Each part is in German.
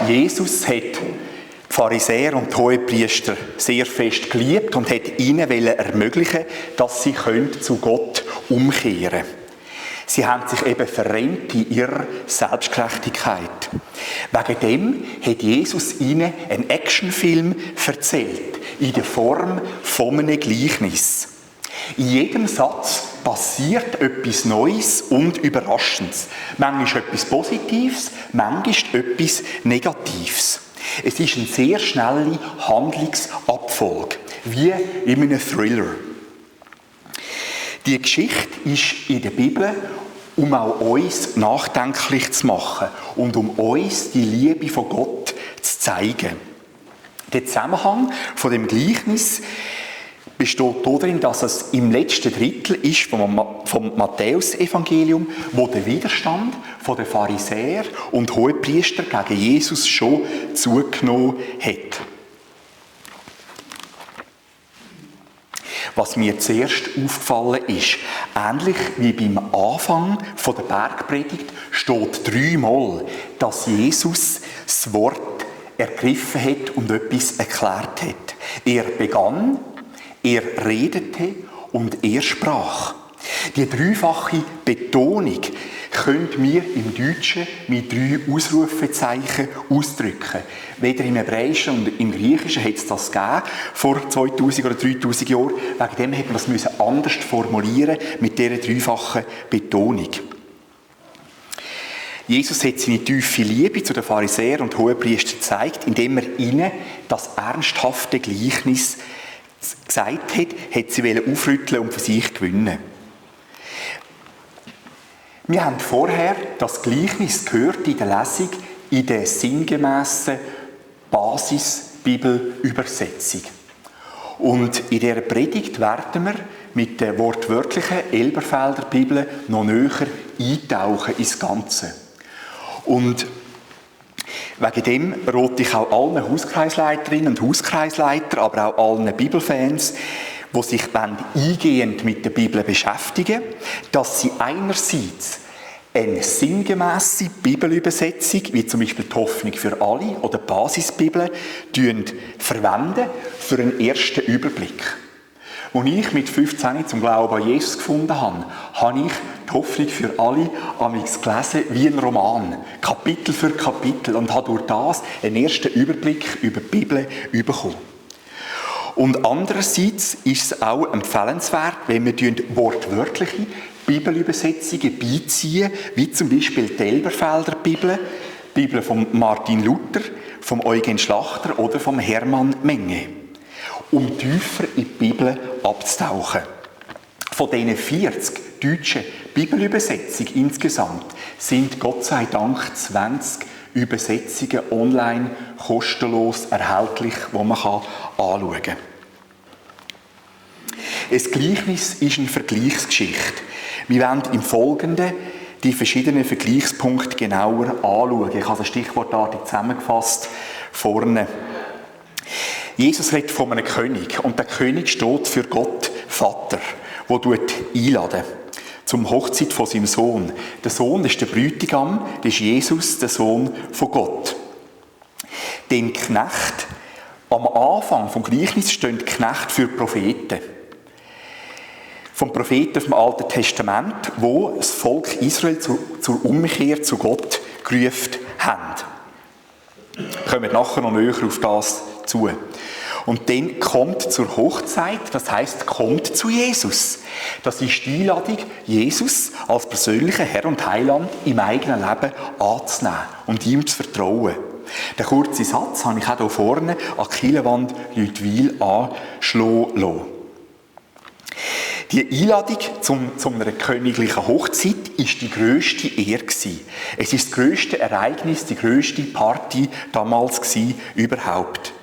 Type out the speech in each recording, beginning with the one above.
Jesus hat die Pharisäer und die Hohepriester sehr fest geliebt und hat ihnen ermöglichen, dass sie zu Gott umkehren können. Sie haben sich eben verrennt in ihrer Selbstgerechtigkeit. Wegen dem hat Jesus ihnen einen Actionfilm erzählt, in der Form von einem Gleichnis. In jedem Satz passiert etwas Neues und Überraschendes. Manchmal etwas Positives, manchmal etwas Negatives. Es ist eine sehr schnelle Handlungsabfolge, wie in einem Thriller. Die Geschichte ist in der Bibel, um auch uns nachdenklich zu machen und um uns die Liebe von Gott zu zeigen. Der Zusammenhang von dem Gleichnis besteht darin, dass es im letzten Drittel ist vom Matthäus-Evangelium, wo der Widerstand von den Pharisäern und Hohepriester gegen Jesus schon zugenommen hat. Was mir zuerst aufgefallen ist, ähnlich wie beim Anfang der Bergpredigt, steht 3-mal, dass Jesus das Wort ergriffen hat und etwas erklärt hat. Er begann, er redete und er sprach. Die dreifache Betonung können wir im Deutschen mit 3 Ausrufezeichen ausdrücken. Weder im Hebräischen und im Griechischen hat es das gegeben, vor 2000 oder 3000 Jahren. Wegen dem hätte man das anders formulieren mit dieser dreifachen Betonung. Jesus hat seine tiefe Liebe zu den Pharisäern und Hohepriestern gezeigt, indem er ihnen das ernsthafte Gleichnis gesagt hat, hat sie aufrütteln und für sich gewinnen. Wir haben vorher das Gleichnis gehört in der Lesung in der sinngemässen Basis-Bibelübersetzung. Und in dieser Predigt werden wir mit der wortwörtlichen Elberfelder Bibel noch näher eintauchen ins Ganze. Und wegen dem rate ich auch allen Hauskreisleiterinnen und Hauskreisleitern, aber auch allen Bibelfans, die sich eingehend mit der Bibel beschäftigen, dass sie einerseits eine sinngemässe Bibelübersetzung, wie zum Beispiel die Hoffnung für alle oder die Basisbibel, verwenden für einen ersten Überblick. Als ich mit 15 zum Glauben an Jesus gefunden habe, habe ich die Hoffnung für alle gelesen wie ein Roman, Kapitel für Kapitel, und habe durch das einen ersten Überblick über die Bibel bekommen. Und andererseits ist es auch empfehlenswert, wenn wir wortwörtliche Bibelübersetzungen beiziehen, wie zum Beispiel die Elberfelder Bibel, die Bibel von Martin Luther, von Eugen Schlachter oder von Hermann Menge, um tiefer in die Bibel abzutauchen. Von diesen 40 deutschen Bibelübersetzungen insgesamt sind Gott sei Dank 20 Übersetzungen online kostenlos erhältlich, die man anschauen kann. Ein Gleichnis ist eine Vergleichsgeschichte. Wir werden im Folgenden die verschiedenen Vergleichspunkte genauer anschauen. Ich habe das stichwortartig zusammengefasst vorne. Jesus redet von einem König und der König steht für Gott Vater, der einladen zum Hochzeit von seinem Sohn. Der Sohn ist der Bräutigam, das ist Jesus, der Sohn von Gott. Den Knecht, am Anfang vom Gleichnis stehen die Knechte für Propheten. Vom Propheten vom Alten Testament, wo das Volk Israel zur Umkehr zu Gott gerufen haben. Wir kommen nachher noch näher auf das zu. Und dann kommt zur Hochzeit, das heisst, kommt zu Jesus. Das ist die Einladung, Jesus als persönlichen Herr und Heiland im eigenen Leben anzunehmen und ihm zu vertrauen. Den kurzen Satz habe ich auch hier vorne an die Kielwand Leutwil anschlagen lassen. Die Einladung zu einer königlichen Hochzeit war die grösste Ehre. Es war das grösste Ereignis, die grösste Party damals überhaupt.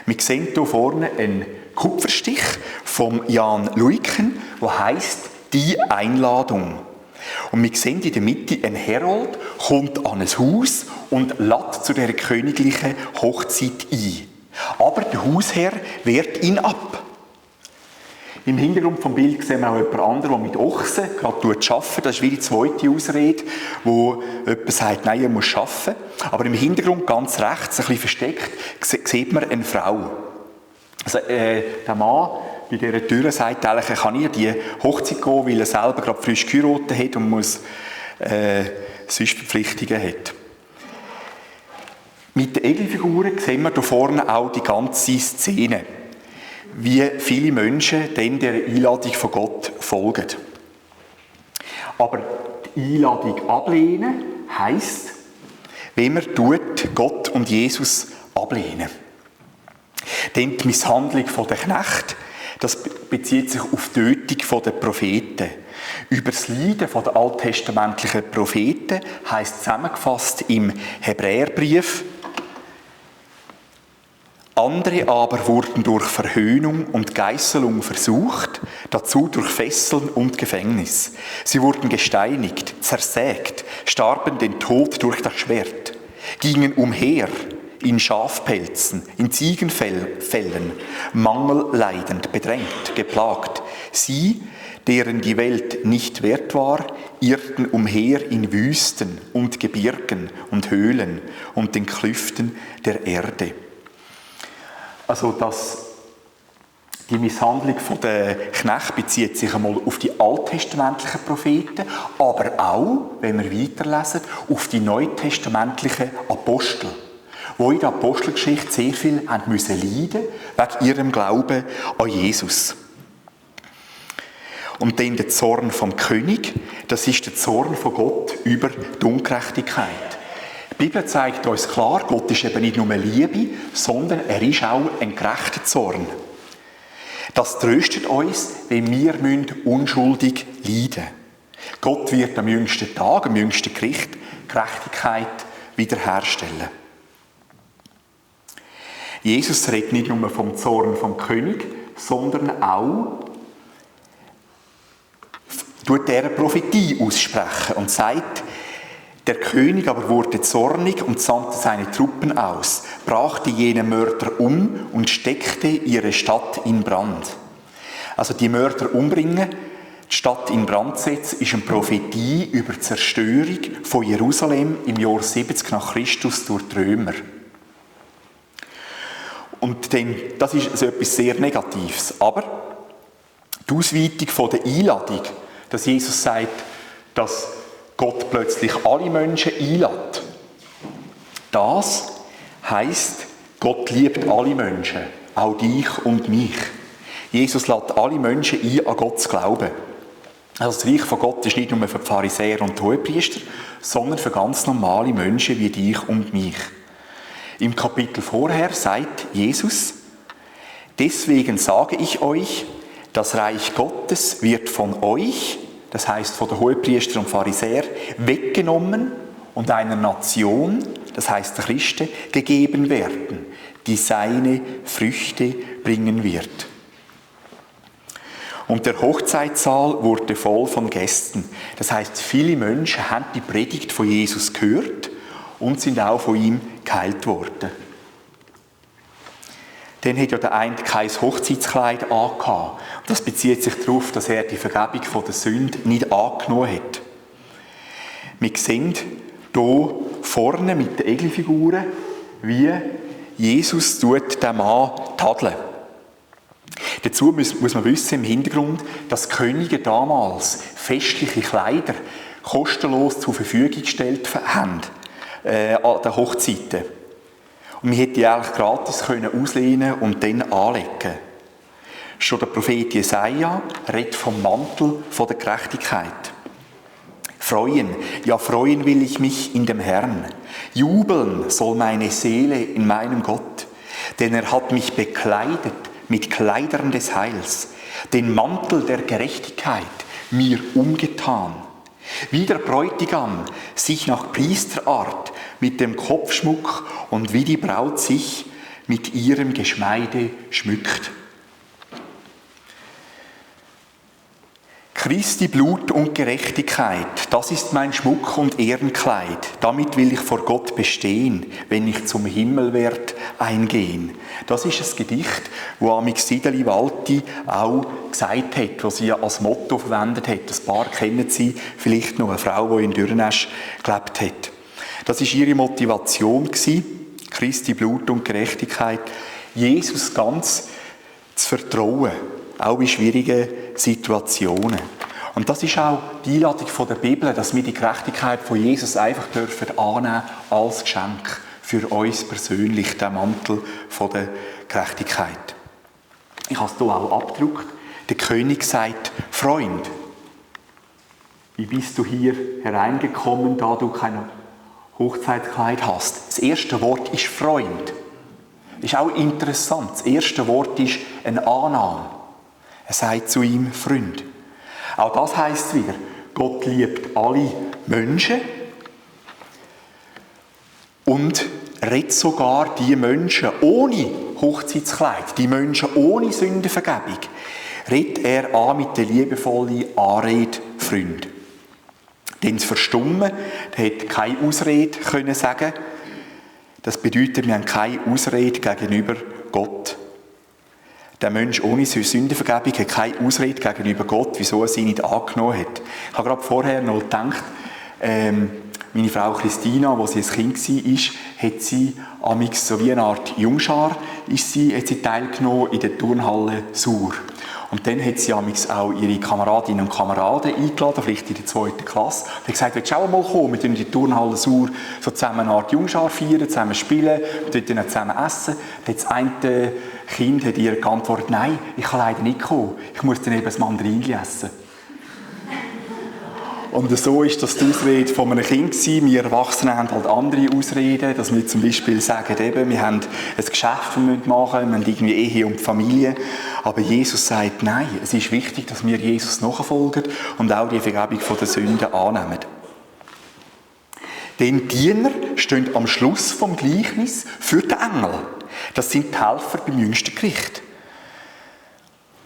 Wir sehen hier vorne einen Kupferstich von Jan Luyken, der heisst «Die Einladung». Und wir sehen in der Mitte einen Herold, kommt an ein Haus und lädt zu dieser königlichen Hochzeit ein. Aber der Hausherr wehrt ihn ab. Im Hintergrund vom Bild sehen wir auch jemand anderen, der mit Ochsen gerade arbeitet. Das ist wie die zweite Ausrede, wo jemand sagt, nein, er muss arbeiten. Aber im Hintergrund, ganz rechts, ein bisschen versteckt, sieht man eine Frau. Also, der Mann bei dieser Tür sagt eigentlich, er kann nie an die Hochzeit gehen, weil er selber gerade frisch geheiratet hat und muss sonst Verpflichtungen hat. Mit den Egelfiguren sehen wir hier vorne auch die ganze Szene, wie viele Menschen dann der Einladung von Gott folgen. Aber die Einladung ablehnen heisst, wenn man Gott und Jesus ablehnen. Denn die Misshandlung der Knechte, das bezieht sich auf die Tötung der Propheten. Über das Leiden der alttestamentlichen Propheten heisst zusammengefasst im Hebräerbrief: Andere aber wurden durch Verhöhnung und Geißelung versucht, dazu durch Fesseln und Gefängnis. Sie wurden gesteinigt, zersägt, starben den Tod durch das Schwert, gingen umher in Schafpelzen, in Ziegenfällen, mangelleidend, bedrängt, geplagt. Sie, deren die Welt nicht wert war, irrten umher in Wüsten und Gebirgen und Höhlen und den Klüften der Erde. Also die Misshandlung der Knechte bezieht sich einmal auf die alttestamentlichen Propheten, aber auch, wenn wir weiterlesen, auf die neutestamentlichen Apostel, die in der Apostelgeschichte sehr viel haben müssen leiden wegen ihrem Glauben an Jesus. Und dann der Zorn vom König, das ist der Zorn von Gott über die Ungerechtigkeit. Die Bibel zeigt uns klar, Gott ist eben nicht nur Liebe, sondern er ist auch ein gerechter Zorn. Das tröstet uns, wenn wir unschuldig leiden müssen. Gott wird am jüngsten Tag, am jüngsten Gericht, Gerechtigkeit wiederherstellen. Jesus redet nicht nur vom Zorn vom König, sondern auch tut er eine Prophetie aussprechen und sagt, der König aber wurde zornig und sandte seine Truppen aus, brachte jene Mörder um und steckte ihre Stadt in Brand. Also die Mörder umbringen, die Stadt in Brand setzen, ist eine Prophetie über die Zerstörung von Jerusalem im Jahr 70 nach Christus durch die Römer. Und dann, das ist also etwas sehr Negatives. Aber die Ausweitung der Einladung, dass Jesus sagt, dass Gott plötzlich alle Menschen einlädt. Das heisst, Gott liebt alle Menschen, auch dich und mich. Jesus lädt alle Menschen ein, an Gott zu glauben. Also das Reich von Gott ist nicht nur für die Pharisäer und die Hohepriester, sondern für ganz normale Menschen wie dich und mich. Im Kapitel vorher sagt Jesus, deswegen sage ich euch, das Reich Gottes wird von euch, das heißt von den Hohepriestern und Pharisäern, weggenommen und einer Nation, das heißt der Christen, gegeben werden, die seine Früchte bringen wird. Und der Hochzeitssaal wurde voll von Gästen. Das heißt, viele Menschen haben die Predigt von Jesus gehört und sind auch von ihm geheilt worden. Dann hat ja der eine kein Hochzeitskleid angehabt. Das bezieht sich darauf, dass er die Vergebung von der Sünde nicht angenommen hat. Wir sehen hier vorne mit den Egelfiguren, wie Jesus den Mann tadeln. Dazu muss man wissen, im Hintergrund, dass die Könige damals festliche Kleider kostenlos zur Verfügung gestellt haben an den Hochzeiten. Und man hätte die eigentlich gratis auslehnen und dann anlegen. Schon der Prophet Jesaja redet vom Mantel von der Gerechtigkeit. Freuen, ja freuen will ich mich in dem Herrn. Jubeln soll meine Seele in meinem Gott, denn er hat mich bekleidet mit Kleidern des Heils, den Mantel der Gerechtigkeit mir umgetan. Wie der Bräutigam sich nach Priesterart mit dem Kopfschmuck und wie die Braut sich mit ihrem Geschmeide schmückt. Christi Blut und Gerechtigkeit, das ist mein Schmuck und Ehrenkleid. Damit will ich vor Gott bestehen, wenn ich zum Himmel werd eingehen. Das ist ein Gedicht, das Amix Sideli Walti auch gesagt hat, das sie als Motto verwendet hat. Ein paar kennen sie, vielleicht noch eine Frau, die in Dürrenesch gelebt hat. Das war ihre Motivation, Christi Blut und Gerechtigkeit, Jesus ganz zu vertrauen, auch in schwierigen Situationen. Und das ist auch die Einladung der Bibel, dass wir die Gerechtigkeit von Jesus einfach dürfen annehmen als Geschenk für uns persönlich, den Mantel der Gerechtigkeit. Ich habe es hier auch abgedruckt. Der König sagt, Freund, wie bist du hier hereingekommen, da du kein Hochzeitskleid hast? Das erste Wort ist Freund. Das ist auch interessant. Das erste Wort ist eine Annahme. Er sagt zu ihm Freund. Auch das heisst wieder, Gott liebt alle Menschen und redet sogar die Menschen ohne Hochzeitskleid, die Menschen ohne Sündenvergebung, redet er an mit der liebevollen Anrede Freund. Denn das Verstummen, der hätte keine Ausrede können sagen. Das bedeutet, wir haben keine Ausrede gegenüber Gott. Der Mensch ohne Sündenvergebung hat keine Ausrede gegenüber Gott, wieso er sie nicht angenommen hat. Ich habe gerade vorher noch gedacht, meine Frau Christina, als sie ein Kind war, hat sie amix so wie eine Art Jungschar hat sie teilgenommen in der Turnhalle Sur. Und dann hat sie amix auch ihre Kameradinnen und Kameraden eingeladen, vielleicht in der 2. Klasse. Und hat gesagt, willst du auch mal kommen? Wir in die Turnhalle Sur so zusammen eine Art Jungschar feiern, zusammen spielen, dann zusammen essen. Und das eine Kind hat ihr geantwortet, nein, ich kann leider nicht kommen. Ich muss dann eben das Mandarinli essen. Und so war das die Ausrede von einem Kind. Wir Erwachsenen haben halt andere Ausreden, dass wir zum Beispiel sagen, eben, wir haben ein Geschäft, das wir machen, wir haben irgendwie Ehe und Familie. Aber Jesus sagt, nein, es ist wichtig, dass wir Jesus nachfolgen und auch die Vergebung der Sünden annehmen. Denn Diener stehen am Schluss vom Gleichnis für den Engel. Das sind die Helfer beim jüngsten Gericht,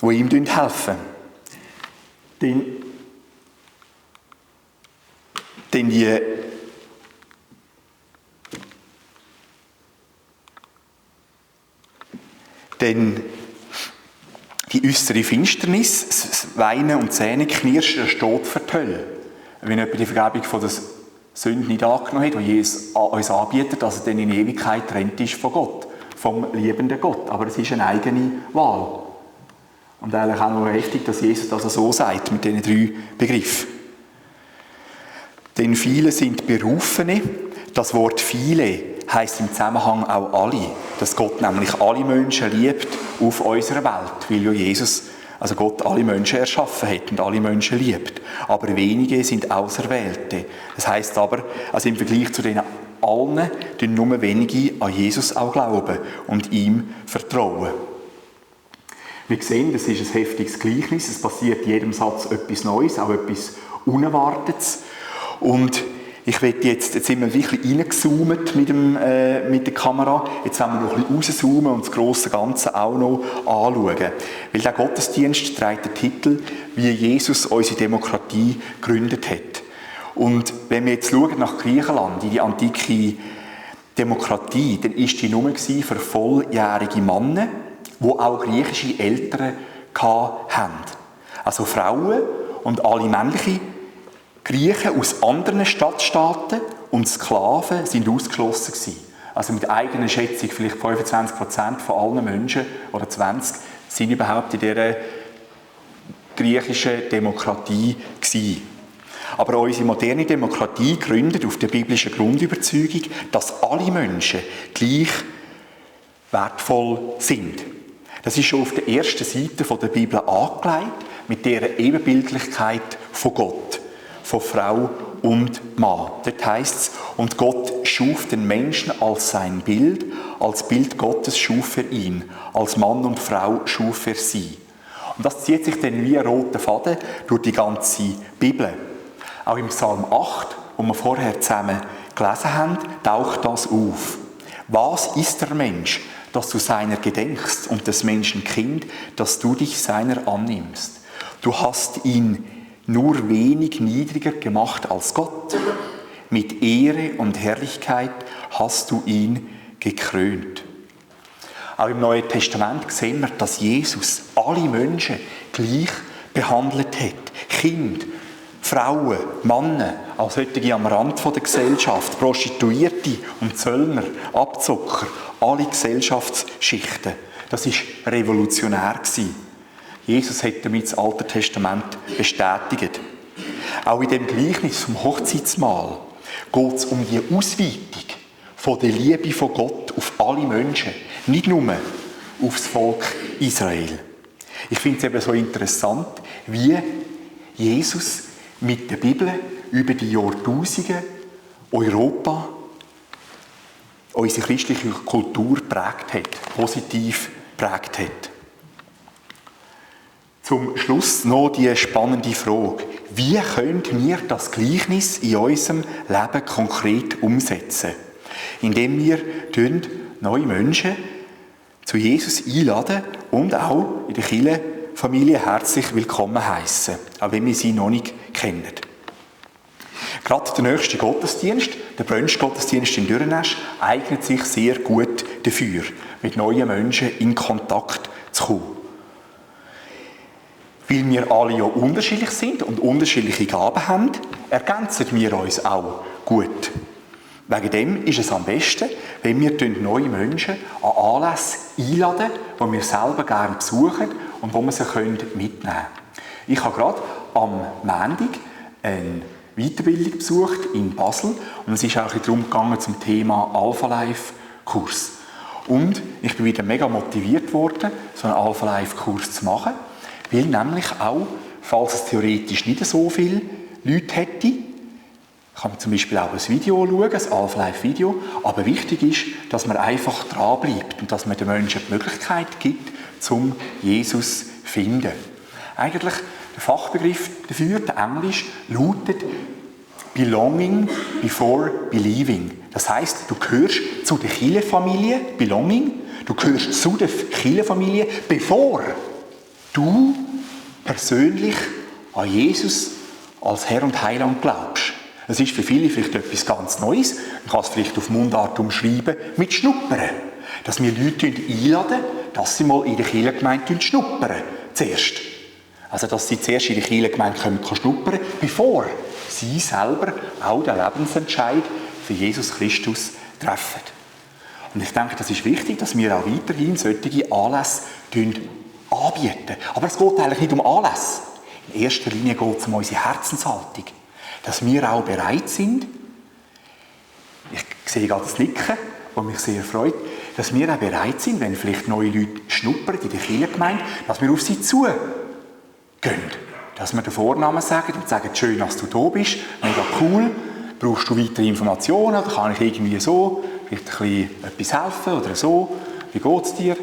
die ihm helfen. Denn die äußere Finsternis, das Weinen und Zähneknirschen, das steht für die Hölle. Wenn jemand die Vergebung der Sünden nicht angenommen hat, die Jesus uns anbietet, dass er dann in Ewigkeit getrennt ist von Gott, vom liebenden Gott. Aber es ist eine eigene Wahl. Und eigentlich auch noch heftig, dass Jesus das so sagt, mit diesen 3 Begriffen. Denn viele sind Berufene. Das Wort viele heisst im Zusammenhang auch alle. Dass Gott nämlich alle Menschen liebt auf unserer Welt, weil ja Jesus, also Gott, alle Menschen erschaffen hat und alle Menschen liebt. Aber wenige sind Auserwählte. Das heisst aber, also im Vergleich zu denen allen, tun nur wenige an Jesus auch glauben und ihm vertrauen. Wir sehen, das ist ein heftiges Gleichnis. Es passiert in jedem Satz etwas Neues, auch etwas Unerwartetes. Und ich werde jetzt sind wir wirklich reingezoomt mit der Kamera. Jetzt wollen wir noch ein bisschen rauszoomen und das grosse Ganze auch noch anschauen. Weil der Gottesdienst trägt den Titel, wie Jesus unsere Demokratie gegründet hat. Und wenn wir jetzt schauen nach Griechenland, in die antike Demokratie, dann war die nur für volljährige Männer, die auch griechische Eltern hatten. Also Frauen und alle männlichen Griechen aus anderen Stadtstaaten und Sklaven sind ausgeschlossen gewesen. Also mit eigener Schätzung vielleicht 25% von allen Menschen oder 20 sind überhaupt in dieser griechischen Demokratie gewesen. Aber unsere moderne Demokratie gründet auf der biblischen Grundüberzeugung, dass alle Menschen gleich wertvoll sind. Das ist schon auf der ersten Seite der Bibel angelegt, mit dieser Ebenbildlichkeit von Gott, von Frau und Mann. Dort heisst es, und Gott schuf den Menschen als sein Bild, als Bild Gottes schuf er ihn, als Mann und Frau schuf er sie. Und das zieht sich dann wie ein roter Faden durch die ganze Bibel. Auch im Psalm 8, wo wir vorher zusammen gelesen haben, taucht das auf. Was ist der Mensch, dass du seiner gedenkst, und des Menschen Kind, dass du dich seiner annimmst? Du hast ihn nur wenig niedriger gemacht als Gott. Mit Ehre und Herrlichkeit hast du ihn gekrönt. Auch im Neuen Testament sehen wir, dass Jesus alle Menschen gleich behandelt hat. Kinder, Frauen, Männer, als solche am Rand der Gesellschaft, Prostituierte und Zöllner, Abzocker, alle Gesellschaftsschichten. Das war revolutionär. Jesus hat damit das Alte Testament bestätigt. Auch in dem Gleichnis vom Hochzeitsmahl geht es um die Ausweitung von der Liebe von Gott auf alle Menschen, nicht nur auf das Volk Israel. Ich finde es eben so interessant, wie Jesus mit der Bibel über die Jahrtausende Europa, unsere christliche Kultur prägt hat, positiv prägt hat. Zum Schluss noch die spannende Frage: Wie können wir das Gleichnis in unserem Leben konkret umsetzen? Indem wir neue Menschen zu Jesus einladen und auch in der Kirchenfamilie herzlich willkommen heißen, auch wenn wir sie noch nicht kennen. Gerade der nächste Gottesdienst, der Brunch-Gottesdienst in Dürrenesch, eignet sich sehr gut dafür, mit neuen Menschen in Kontakt zu kommen. Weil wir alle ja unterschiedlich sind und unterschiedliche Gaben haben, ergänzen wir uns auch gut. Wegen dem ist es am besten, wenn wir neue Menschen an Anlässe einladen, die wir selber gerne besuchen und wo wir sie mitnehmen können. Ich habe gerade am Montag eine Weiterbildung besucht in Basel und es ist auch darum gegangen zum Thema Alpha Life Kurs. Und ich bin wieder mega motiviert worden, so einen Alpha Life Kurs zu machen, weil nämlich auch, falls es theoretisch nicht so viele Leute hätte, kann man zum Beispiel auch ein Video schauen, ein Alpha-Life-Video. Aber wichtig ist, dass man einfach dranbleibt und dass man den Menschen die Möglichkeit gibt, zum Jesus zu finden. Eigentlich der Fachbegriff dafür, der Englisch, lautet Belonging before Believing. Das heisst, du gehörst zu der Kirchenfamilie, Belonging, du gehörst zu der Kirchenfamilie, bevor du persönlich an Jesus als Herr und Heiland glaubst. Das ist für viele vielleicht etwas ganz Neues. Man kann es vielleicht auf Mundart umschreiben mit Schnuppern. Dass wir Leute einladen, dass sie mal in der Kirchengemeinde schnuppern. Zuerst. Also, dass sie zuerst in der Kirchengemeinde schnuppern können, bevor sie selber auch den Lebensentscheid für Jesus Christus treffen. Und ich denke, das ist wichtig, dass wir auch weiterhin solche Anlässe anbieten. Aber es geht eigentlich nicht um Anlässe. In erster Linie geht es um unsere Herzenshaltung. Dass wir auch bereit sind, ich sehe gerade das Nicken, das mich sehr freut, dass wir auch bereit sind, wenn vielleicht neue Leute schnuppern in der Kirchengemeinde, dass wir auf sie zugehen. Dass wir den Vornamen sagen und sagen, schön, dass du da bist, mega cool, brauchst du weitere Informationen, oder kann ich irgendwie so, vielleicht ein bisschen etwas helfen oder so, wie geht es dir?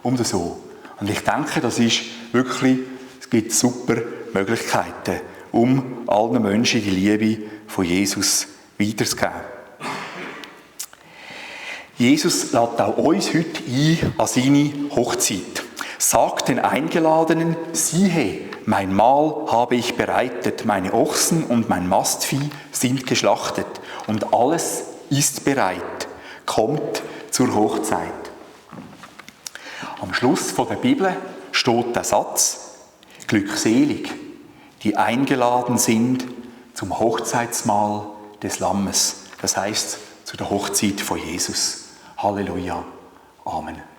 Und so. Und ich denke, das ist wirklich, es gibt super Möglichkeiten, um allen Menschen die Liebe von Jesus weiterzugeben. Jesus lädt auch uns heute ein an seine Hochzeit. Sagt den Eingeladenen, siehe, mein Mahl habe ich bereitet, meine Ochsen und mein Mastvieh sind geschlachtet und alles ist bereit. Kommt zur Hochzeit. Am Schluss der Bibel steht der Satz, glückselig, die eingeladen sind zum Hochzeitsmahl des Lammes. Das heißt, zu der Hochzeit von Jesus. Halleluja. Amen.